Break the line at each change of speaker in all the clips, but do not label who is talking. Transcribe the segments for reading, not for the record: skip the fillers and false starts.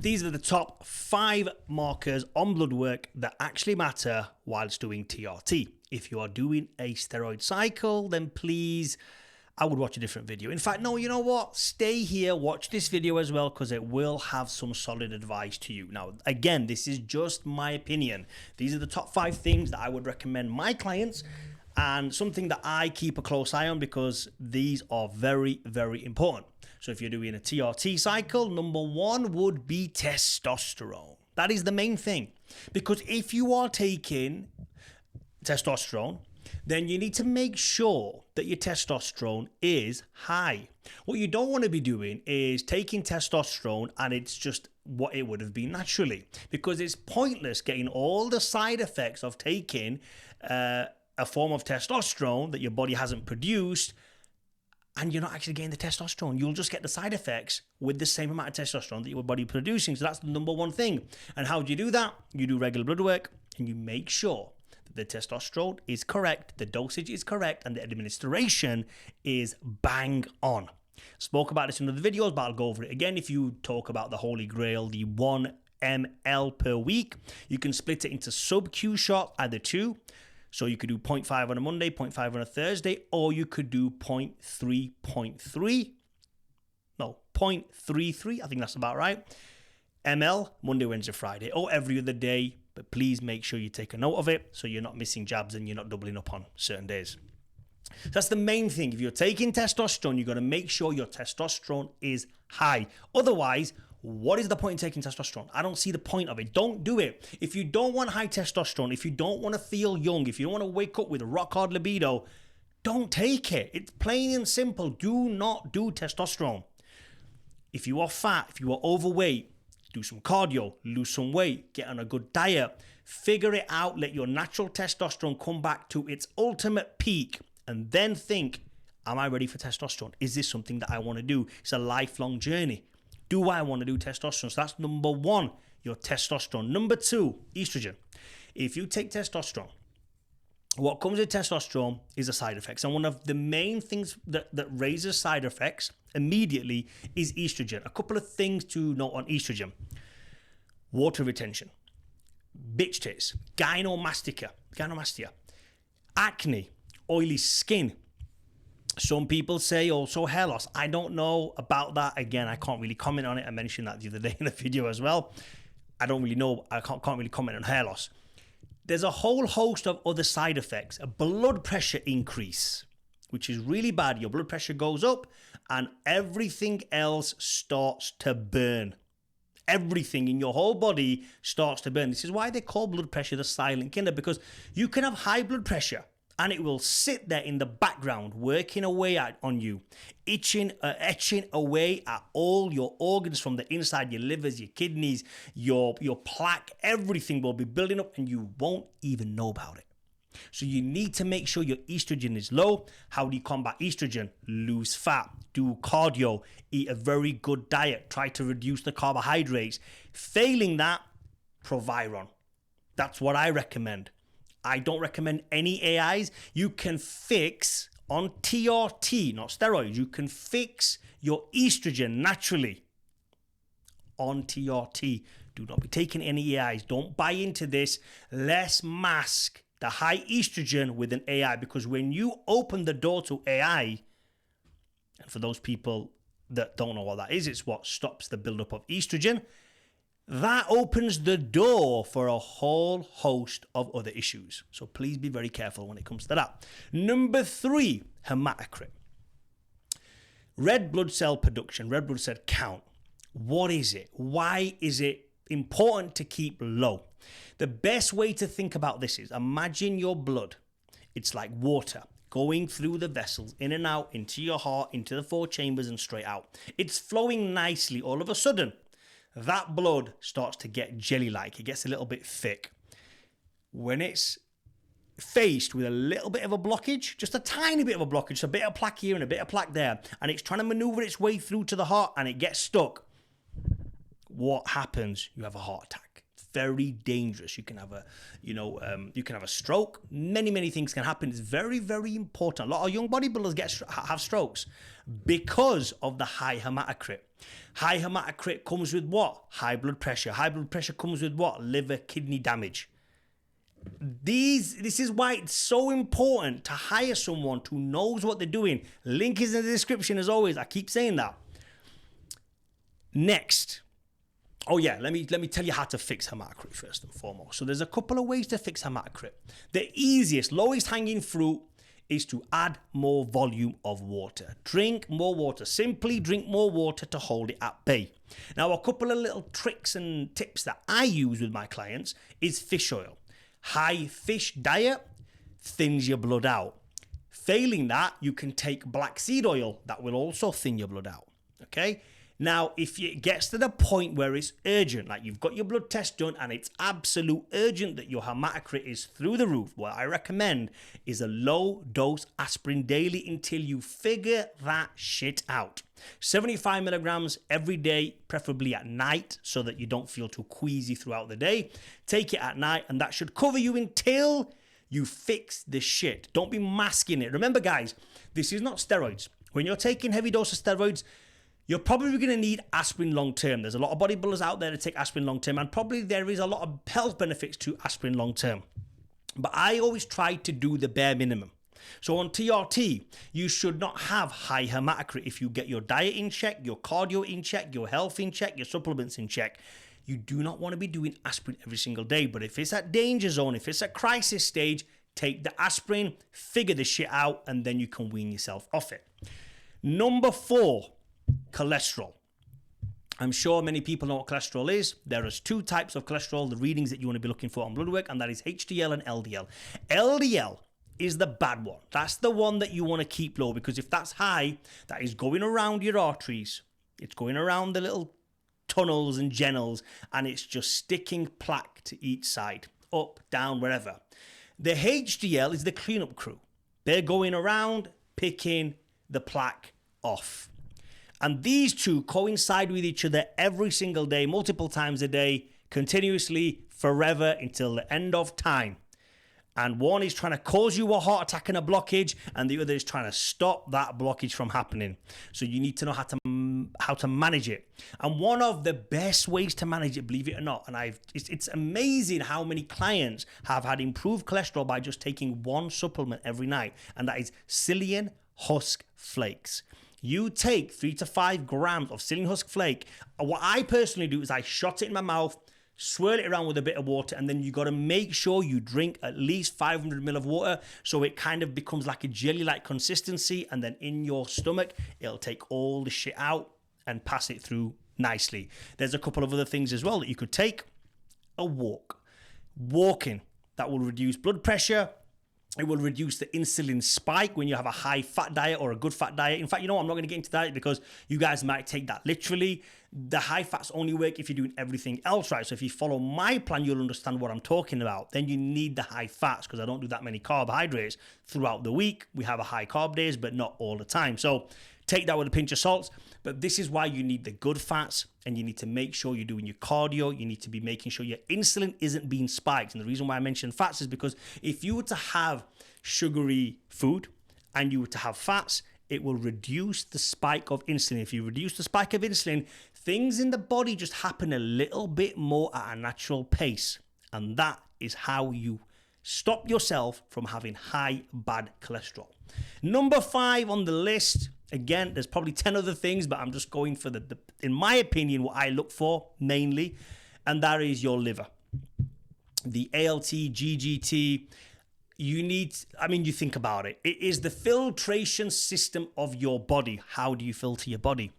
These are the top 5 markers on blood work that actually matter whilst doing TRT. If you are doing a steroid cycle, then please, I would watch a different video. In fact, no, you know what? Stay here, watch this video as well, because it will have some solid advice to you. Now, again, this is just my opinion. These are the top 5 things that I would recommend my clients and something that I keep a close eye on because these are very, very important. So if you're doing a TRT cycle, number 1 would be testosterone. That is the main thing. Because if you are taking testosterone, then you need to make sure that your testosterone is high. What you don't want to be doing is taking testosterone and it's just what it would have been naturally, because it's pointless getting all the side effects of taking a form of testosterone that your body hasn't produced, and you're not actually getting the testosterone. You'll just get the side effects with the same amount of testosterone that your body is producing. So that's the number 1 thing. And how do you do that? You do regular blood work and you make sure that the testosterone is correct, the dosage is correct, and the administration is bang on. Spoke about this in other videos, but I'll go over it again. If you talk about the Holy Grail, the 1 ml per week, you can split it into sub-Q shots, either 2. So you could do 0.5 on a Monday, 0.5 on a Thursday, or you could do 0.33, I think that's about right, ml, Monday, Wednesday, Friday, or every other day. But please make sure you take a note of it so you're not missing jabs and you're not doubling up on certain days. So that's the main thing. If you're taking testosterone, you've got to make sure your testosterone is high. Otherwise, what is the point in taking testosterone? I don't see the point of it. Don't do it. If you don't want high testosterone, if you don't want to feel young, if you don't want to wake up with a rock hard libido, don't take it. It's plain and simple. Do not do testosterone. If you are fat, if you are overweight, do some cardio, lose some weight, get on a good diet, figure it out, let your natural testosterone come back to its ultimate peak, and then think, am I ready for testosterone? Is this something that I want to do? It's a lifelong journey. Do I want to do testosterone? So that's number 1, your testosterone. Number 2, estrogen. If you take testosterone, what comes with testosterone is the side effects. And one of the main things that raises side effects immediately is estrogen. A couple of things to note on estrogen. Water retention, bitch tits, gynomastia, acne, oily skin. Some people say also hair loss. I don't know about that. Again, I can't really comment on it. I mentioned that the other day in the video as well. I don't really know. I can't really comment on hair loss. There's a whole host of other side effects. A blood pressure increase, which is really bad. Your blood pressure goes up and everything else starts to burn. Everything in your whole body starts to burn. This is why they call blood pressure the silent killer, because you can have high blood pressure and it will sit there in the background, working away on you, etching away at all your organs from the inside, your livers, your kidneys, your plaque, everything will be building up and you won't even know about it. So you need to make sure your estrogen is low. How do you combat estrogen? Lose fat, do cardio, eat a very good diet, try to reduce the carbohydrates. Failing that, Proviron. That's what I recommend. I don't recommend any AIs. You can fix on TRT, not steroids. You can fix your estrogen naturally on TRT. Do not be taking any AIs. Don't buy into this. Let's mask the high estrogen with an AI, because when you open the door to AI, and for those people that don't know what that is, it's what stops the buildup of estrogen. That opens the door for a whole host of other issues. So please be very careful when it comes to that. Number 3, hematocrit. Red blood cell production, red blood cell count. What is it? Why is it important to keep low? The best way to think about this is, imagine your blood. It's like water going through the vessels, in and out, into your heart, into the 4 chambers and straight out. It's flowing nicely. All of a sudden, that blood starts to get jelly-like. It gets a little bit thick. When it's faced with a little bit of a blockage, just a tiny bit of a blockage, a bit of plaque here and a bit of plaque there, and it's trying to maneuver its way through to the heart and it gets stuck, what happens? You have a heart attack. very dangerous. You can have a, you can have a stroke. Many things can happen. It's very, very important. A lot of young bodybuilders have strokes because of the high hematocrit. High hematocrit comes with what? High blood pressure. High blood pressure comes with what? Liver, kidney damage. This is why it's so important to hire someone who knows what they're doing. Link is in the description as always. I keep saying that. Next. Oh yeah, let me tell you how to fix hematocrit first and foremost. So there's a couple of ways to fix hematocrit. The easiest, lowest hanging fruit is to add more volume of water. Drink more water. Simply drink more water to hold it at bay. Now, a couple of little tricks and tips that I use with my clients is fish oil. High fish diet thins your blood out. Failing that, you can take black seed oil. That will also thin your blood out. Okay? Now, if it gets to the point where it's urgent, like you've got your blood test done and it's absolute urgent that your hematocrit is through the roof, what I recommend is a low dose aspirin daily until you figure that shit out. 75 milligrams every day, preferably at night, so that you don't feel too queasy throughout the day. Take it at night and that should cover you until you fix the shit. Don't be masking it. Remember, guys, this is not steroids. When you're taking heavy dose of steroids, you're probably going to need aspirin long term. There's a lot of bodybuilders out there that take aspirin long term, and probably there is a lot of health benefits to aspirin long term. But I always try to do the bare minimum. So on TRT, you should not have high hematocrit if you get your diet in check, your cardio in check, your health in check, your supplements in check. You do not want to be doing aspirin every single day. But if it's at danger zone, if it's at crisis stage, take the aspirin, figure the shit out, and then you can wean yourself off it. Number 4. Cholesterol. I'm sure many people know what cholesterol is. There is 2 types of cholesterol, the readings that you want to be looking for on blood work, and that is HDL and LDL. LDL is the bad one. That's the one that you want to keep low, because if that's high, that is going around your arteries. It's going around the little tunnels and channels, and it's just sticking plaque to each side, up, down, wherever. The HDL is the cleanup crew. They're going around picking the plaque off. And these 2 coincide with each other every single day, multiple times a day, continuously, forever, until the end of time. And one is trying to cause you a heart attack and a blockage, and the other is trying to stop that blockage from happening. So you need to know how to manage it. And one of the best ways to manage it, believe it or not, and it's amazing how many clients have had improved cholesterol by just taking one supplement every night, and that is psyllium husk flakes. You take 3 to 5 grams of psyllium husk flake. What I personally do is I shot it in my mouth, swirl it around with a bit of water, and then you got to make sure you drink at least 500 ml of water so it kind of becomes like a jelly-like consistency, and then in your stomach, it'll take all the shit out and pass it through nicely. There's a couple of other things as well that you could take. A walk. Walking. That will reduce blood pressure. It will reduce the insulin spike when you have a high fat diet or a good fat diet. In fact, you know what? I'm not going to get into that because you guys might take that literally. The high fats only work if you're doing everything else right. So if you follow my plan, you'll understand what I'm talking about. Then you need the high fats, because I don't do that many carbohydrates throughout the week. We have a high carb days, but not all the time. So take that with a pinch of salt. But this is why you need the good fats, and you need to make sure you're doing your cardio. You need to be making sure your insulin isn't being spiked. And the reason why I mention fats is because if you were to have sugary food and you were to have fats, it will reduce the spike of insulin. If you reduce the spike of insulin, things in the body just happen a little bit more at a natural pace. And that is how you stop yourself from having high bad cholesterol. Number 5 on the list. Again, there's probably 10 other things, but I'm just going for the in my opinion, what I look for mainly, and that is your liver. The ALT, GGT, you think about it. It is the filtration system of your body. How do you filter your body?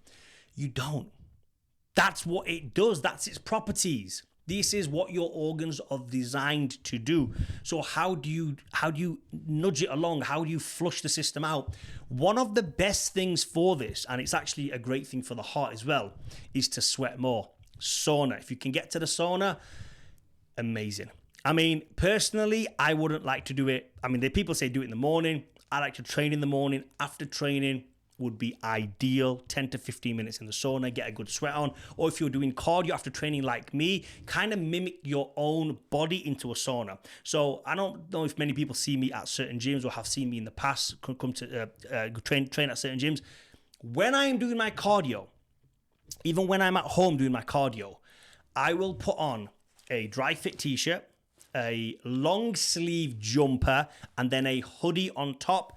You don't. That's what it does. That's its properties. This is what your organs are designed to do. So how do you nudge it along? How do you flush the system out? One of the best things for this, and it's actually a great thing for the heart as well, is to sweat more. Sauna. If you can get to the sauna, amazing. Personally, I wouldn't like to do it. The people say do it in the morning. I like to train in the morning. After training, would be ideal. 10 to 15 minutes in the sauna, get a good sweat on. Or if you're doing cardio after training like me, kind of mimic your own body into a sauna. So I don't know if many people see me at certain gyms or have seen me in the past come to train at certain gyms. When I am doing my cardio, even when I'm at home doing my cardio, I will put on a dry fit t-shirt, a long sleeve jumper, and then a hoodie on top.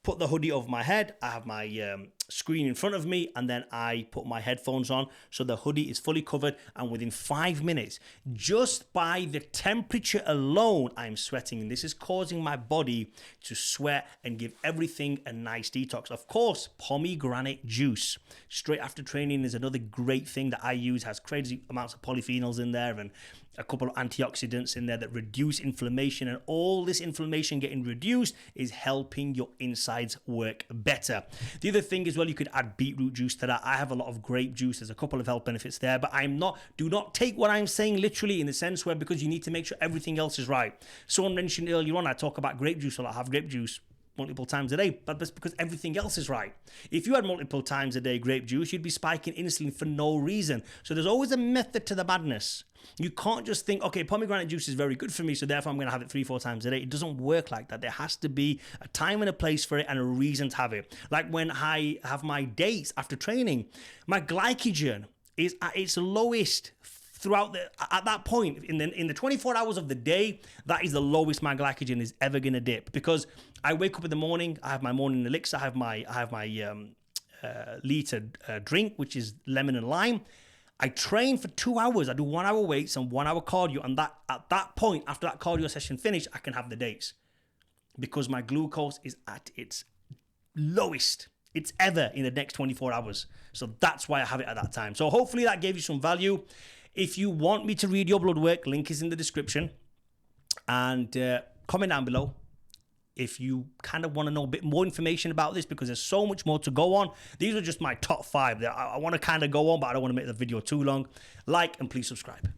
Put the hoodie over my head. I have my screen in front of me, and then I put my headphones on so the hoodie is fully covered. And within 5 minutes, just by the temperature alone, I'm sweating, and this is causing my body to sweat and give everything a nice detox. Of course, pomegranate juice straight after training is another great thing that I use. Has crazy amounts of polyphenols in there and a couple of antioxidants in there that reduce inflammation, and all this inflammation getting reduced is helping your insides work better. The other thing is, well, you could add beetroot juice to that. I have a lot of grape juice. There's a couple of health benefits there, but do not take what I'm saying literally in the sense where, because you need to make sure everything else is right. Someone mentioned earlier on, I talk about grape juice a lot. I have grape juice multiple times a day, but that's because everything else is right. If you had multiple times a day grape juice, you'd be spiking insulin for no reason. So there's always a method to the madness. You can't just think, okay, pomegranate juice is very good for me, so therefore I'm going to have it 3-4 times a day. It doesn't work like that. There has to be a time and a place for it and a reason to have it. Like when I have my dates after training, my glycogen is at its lowest at that point in the 24 hours of the day. That is the lowest my glycogen is ever gonna dip, because I wake up in the morning, I have my morning elixir, I have my liter drink, which is lemon and lime. I train for 2 hours. I do 1 hour weights and 1 hour cardio, and that at that point, after that cardio session finished, I can have the dates, because my glucose is at its lowest it's ever in the next 24 hours. So that's why I have it at that time. So hopefully that gave you some value. If you want me to read your blood work, link is in the description. And comment down below if you kind of want to know a bit more information about this, because there's so much more to go on. These are just my top 5. I want to kind of go on, but I don't want to make the video too long. Like and please subscribe.